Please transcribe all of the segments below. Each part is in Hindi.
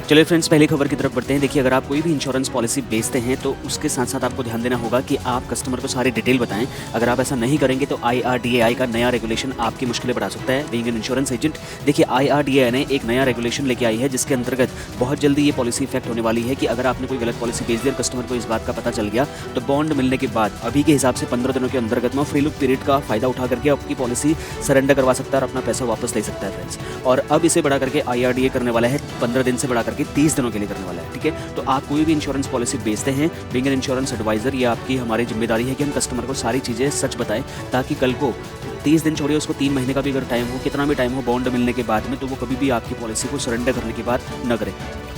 चलिए फ्रेंड्स, पहली खबर की तरफ बढ़ते हैं। देखिए, अगर आप कोई भी इंश्योरेंस पॉलिसी बेचते हैं तो उसके साथ साथ आपको ध्यान देना होगा कि आप कस्टमर को सारी डिटेल बताएं। अगर आप ऐसा नहीं करेंगे तो IRDAI का नया रेगुलेशन आपकी मुश्किलें बढ़ा सकता है बीइंग एन इंश्योरेंस एजेंट। देखिए, IRDAI ने एक नया रेगुलेशन लेके आई है जिसके अंतर्गत बहुत जल्दी ये पॉलिसी इफेक्ट होने वाली है कि अगर आपने कोई गलत पॉलिसी बेच दी और कस्टमर को इस बात का पता चल गया तो बॉन्ड मिलने के बाद अभी के हिसाब से 15 दिनों के अंतर्गत में फ्री लुक पीरियड का फायदा उठा करके आपकी पॉलिसी सरेंडर करवा सकता है और अपना पैसा वापस ले सकता है फ्रेंड्स। और अब इसे बढ़ा करके IRDAI करने वाला है 15 दिन से बढ़ा करके 30 दिनों के लिए करने वाला है। ठीक है, तो आप कोई भी इंश्योरेंस पॉलिसी बेचते हैं, बीइंग एन इंश्योरेंस एडवाइजर, ये आपकी हमारी जिम्मेदारी है कि हम कस्टमर को सारी चीज़ें सच बताएं ताकि कल को 30 दिन छोड़िए, उसको 3 महीने का भी अगर टाइम हो, कितना भी टाइम हो बॉन्ड मिलने के बाद में, तो वो कभी भी आपकी पॉलिसी को सरेंडर करने के बाद न करे।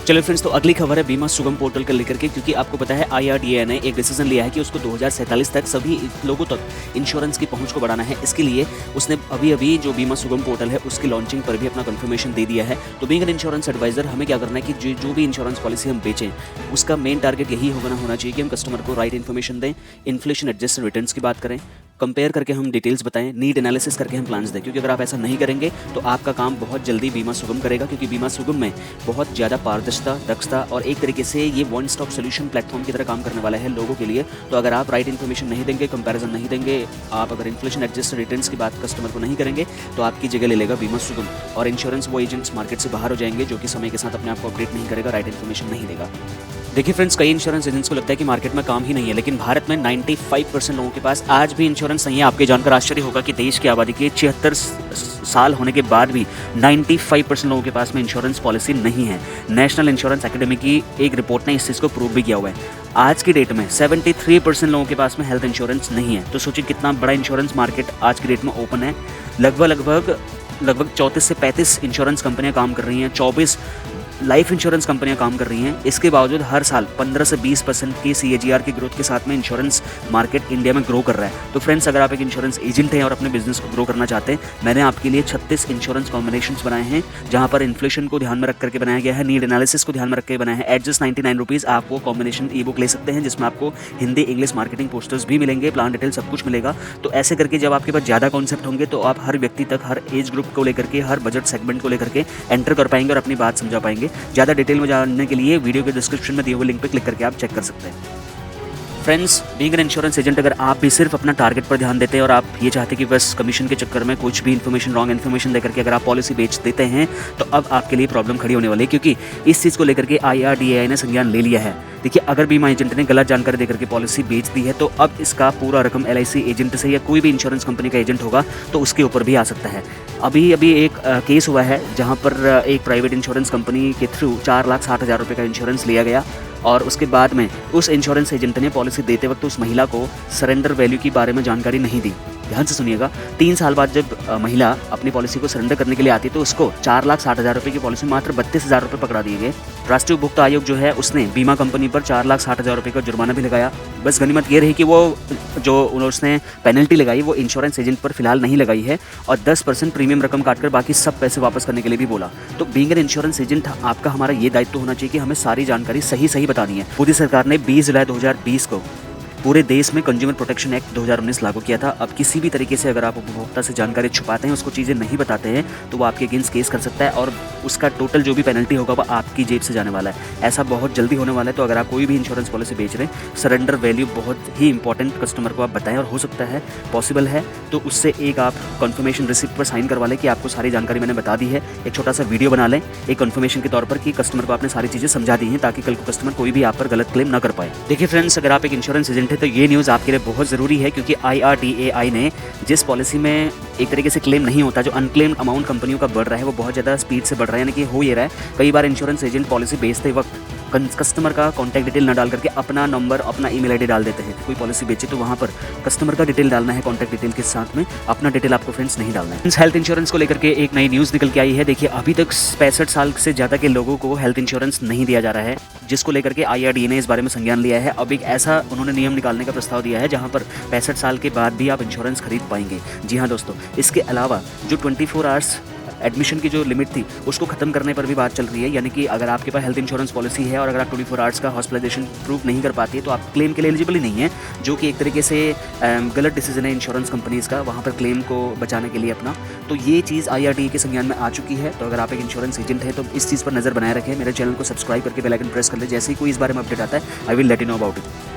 चलिए फ्रेंड्स, तो अगली खबर है बीमा सुगम पोर्टल को लेकर के, क्योंकि आपको पता है IRDAI ने एक डिसीजन लिया है कि उसको 2047 तक सभी लोगों तक इंश्योरेंस की पहुंच को बढ़ाना है। इसके लिए उसने अभी जो बीमा सुगम पोर्टल है उसकी लॉन्चिंग पर भी अपना कंफर्मेशन दे दिया है। तो बीइंग एन इंश्योरेंस एडवाइजर हमें क्या करना है कि जो भी इंश्योरेंस पॉलिसी हम बेचें उसका मेन टारगेट यही होना चाहिए कि हम कस्टमर को राइट इन्फॉर्मेशन दें, इन्फ्लेशन एडजस्टेड रिटर्न्स की बात करें, कंपेयर करके हम डिटेल्स बताएं, नीड एनालिसिस करके हम प्लान्स दें। क्योंकि अगर आप ऐसा नहीं करेंगे तो आपका काम बहुत जल्दी बीमा सुगम करेगा, क्योंकि बीमा सुगम में बहुत ज़्यादा पारदर्शिता, दक्षता और एक तरीके से ये वन स्टॉप सोल्यूशन प्लेटफॉर्म की तरह काम करने वाला है लोगों के लिए। तो अगर आप राइट इन्फॉर्मेशन नहीं देंगे, कंपैरिजन नहीं देंगे, आप अगर इन्फ्लेशन एडजस्टेड रिटर्न्स की बात कस्टमर को नहीं करेंगे तो आपकी जगह ले लेगा बीमा सुगम, और इंश्योरेंस वो एजेंट्स मार्केट से बाहर हो जाएंगे जो कि समय के साथ अपने आप को अपडेट नहीं करेगा, राइट इन्फॉर्मेशन नहीं देगा। देखिए फ्रेंड्स, कई इंश्योरेंस एजेंट्स को लगता है कि मार्केट में काम ही नहीं है, लेकिन भारत में 95% लोगों के पास आज भी इंश्योरेंस नहीं है। आपके जानकर आश्चर्य होगा कि देश की आबादी के 76 साल होने के बाद भी 95% लोगों के पास में इंश्योरेंस पॉलिसी नहीं है। नेशनल इंश्योरेंस एकेडमी की एक रिपोर्ट ने इस चीज़ को प्रूव भी किया हुआ है। आज की डेट में 73% लोगों के पास में हेल्थ इंश्योरेंस नहीं है। तो सोचिए कितना बड़ा इंश्योरेंस मार्केट आज की डेट में ओपन है। लगभग 34 से 35 इंश्योरेंस कंपनियां काम कर रही हैं, 24 लाइफ इंश्योरेंस कंपनियां काम कर रही हैं। इसके बावजूद हर साल 15 से 20% की CAGR की ग्रोथ के साथ में इंश्योरेंस मार्केट इंडिया में ग्रो कर रहा है। तो फ्रेंड्स, अगर आप एक इंश्योरेंस एजेंट हैं और अपने बिजनेस को ग्रो करना चाहते हैं, मैंने आपके लिए 36 इंश्योरेंस कॉम्बिनेशंस बनाए हैं, जहां पर इन्फ्लेशन को ध्यान में रख करके बनाया गया है, नीड एनालिसिस को ध्यान में रख के बनाया है। एट जस्ट 99 रुपीज़ आप वो कॉम्बिनेशन ई बुक ले सकते हैं, जिसमें आपको हिंदी इंग्लिश मार्केटिंग पोस्टर्स भी मिलेंगे, प्लान डिटेल सब कुछ मिलेगा। तो ऐसे करके जब आपके पास ज़्यादा कॉन्सेप्ट होंगे तो आप हर व्यक्ति तक, हर एज ग्रुप को लेकर के, हर बजट सेगमेंट को लेकर के एंटर कर पाएंगे और अपनी बात समझा पाएंगे। ज़्यादा डिटेल जानने के लिए वीडियो के डिस्क्रिप्शन में दिए हुए लिंक पर क्लिक करके आप चेक कर सकते हैं। Friends, being an insurance agent, अगर आप भी सिर्फ अपना टारगेट पर ध्यान देते हैं और आप ये चाहते हैं कि बस कमीशन के चक्कर में कुछ भी इन्फॉर्मेशन, रॉन्ग इन्फॉर्मेशन लेकर के अगर आप पॉलिसी बेच देते हैं तो अब आपके लिए प्रॉब्लम खड़ी होने वाली है, क्योंकि इस चीज़ को लेकर के IRDAI ने संज्ञान ले लिया है। देखिए, अगर बीमा एजेंट ने गलत जानकारी देकर के पॉलिसी बेच दी है तो अब इसका पूरा रकम LIC एजेंट से या कोई भी इंश्योरेंस कंपनी का एजेंट होगा तो उसके ऊपर भी आ सकता है। अभी एक केस हुआ है जहां पर एक प्राइवेट इंश्योरेंस कंपनी के थ्रू 4,60,000 रुपये का इंश्योरेंस लिया गया और उसके बाद में उस इंश्योरेंस एजेंट ने पॉलिसी देते वक्त उस महिला को सरेंडर वैल्यू के बारे में जानकारी नहीं दी। ध्यान से सुनिएगा, 3 साल बाद जब महिला अपनी पॉलिसी को सरेंडर करने के लिए आती तो उसको 4,60,000 रुपये की पॉलिसी मात्र 32,000 रुपये पकड़ा दिए गए। राष्ट्रीय उपभोक्ता आयोग जो है उसने बीमा कंपनी पर 4,60,000 रुपये का जुर्माना भी लगाया। बस गनीमत ये रही कि वो जो उसने पेनल्टी लगाई वो इंश्योरेंस एजेंट पर फिलहाल नहीं लगाई है और 10% प्रीमियम रकम काटकर बाकी सब पैसे वापस करने के लिए भी बोला। तो बीइंग एन इंश्योरेंस एजेंट आपका हमारा ये दायित्व होना चाहिए कि हमें सारी जानकारी सही बतानी है। मोदी सरकार ने 20 जुलाई 2020 को पूरे देश में कंज्यूमर प्रोटेक्शन एक्ट 2019 लागू किया था। अब किसी भी तरीके से अगर आप उपभोक्ता से जानकारी छुपाते हैं, उसको चीज़ें नहीं बताते हैं, तो वो आपके अगेंस्ट केस कर सकता है और उसका टोटल जो भी पेनल्टी होगा वो आपकी जेब से जाने वाला है। ऐसा बहुत जल्दी होने वाला है। तो अगर आप कोई भी इंश्योरेंस पॉलिसी बेच रहे हैं, सरेंडर वैल्यू बहुत ही इंपॉर्टेंट कस्टमर को आप बताएं और हो सकता है पॉसिबल है तो उससे एक आप कन्फर्मेशन रिसिप्ट पर साइन करवा लें कि आपको सारी जानकारी मैंने बता दी है। एक छोटा सा वीडियो बना लें एक कन्फर्मेशन के तौर पर कि कस्टमर को आपने सारी चीज़ें समझा दी हैं, ताकि कल को कस्टमर कोई भी आप पर गलत क्लेम ना कर पाए। देखिए फ्रेंड्स, अगर आप एक इंश्योरेंस एजेंट है तो ये न्यूज़ आपके लिए बहुत ज़रूरी है, क्योंकि IRDAI ने जिस पॉलिसी में एक तरीके से क्लेम नहीं होता, जो अनक्लेम्ड अमाउंट कंपनियों का बढ़ रहा है वो बहुत ज़्यादा स्पीड से बढ़ रहा है। यानी कि हो ये रहा है, कई बार इंश्योरेंस एजेंट पॉलिसी बेचते वक्त कस्टमर का कॉन्टैक्ट डिटेल न डाल करके अपना नंबर, अपना ईमेल आईडी डाल देते हैं। कोई पॉलिसी बेचे तो वहाँ पर कस्टमर का डिटेल डालना है कॉन्टैक्ट डिटेल के साथ में, अपना डिटेल आपको फ्रेंड्स नहीं डालना है। हेल्थ इंश्योरेंस को लेकर के एक नई न्यूज़ निकल के आई है। देखिए, अभी तक 65 साल से ज़्यादा के लोगों को हेल्थ इंश्योरेंस नहीं दिया जा रहा है, जिसको लेकर के IRDAI ने इस बारे में संज्ञान लिया है। अब एक ऐसा उन्होंने नियम निकालने का प्रस्ताव दिया है जहाँ पर 65 साल के बाद भी आप इंश्योरेंस खरीद पाएंगे। जी हाँ दोस्तों, इसके अलावा जो 24 आवर्स एडमिशन की जो लिमिट थी उसको खत्म करने पर भी बात चल रही है, यानी कि अगर आपके पास हेल्थ इंश्योरेंस पॉलिसी है और अगर आप 24 आवर्स का हॉस्पिटलाइजेशन प्रूव नहीं कर पाती है तो आप क्लेम के लिए एलिजिबल ही नहीं है, जो कि एक तरीके से गलत डिसीजन है इंश्योरेंस कंपनीज़ का वहाँ पर क्लेम को बचाने के लिए अपना। तो ये चीज़ IRDA के संज्ञान में आ चुकी है। तो अगर आप एक इंश्योरेंस एजेंट है तो इस चीज़ पर नज़र बनाए रखें, मेरे चैनल को सब्सक्राइब करके बेल आइकन प्रेस कर ले, जैसे ही कोई इस बारे में अपडेट आता है I will let you know about it.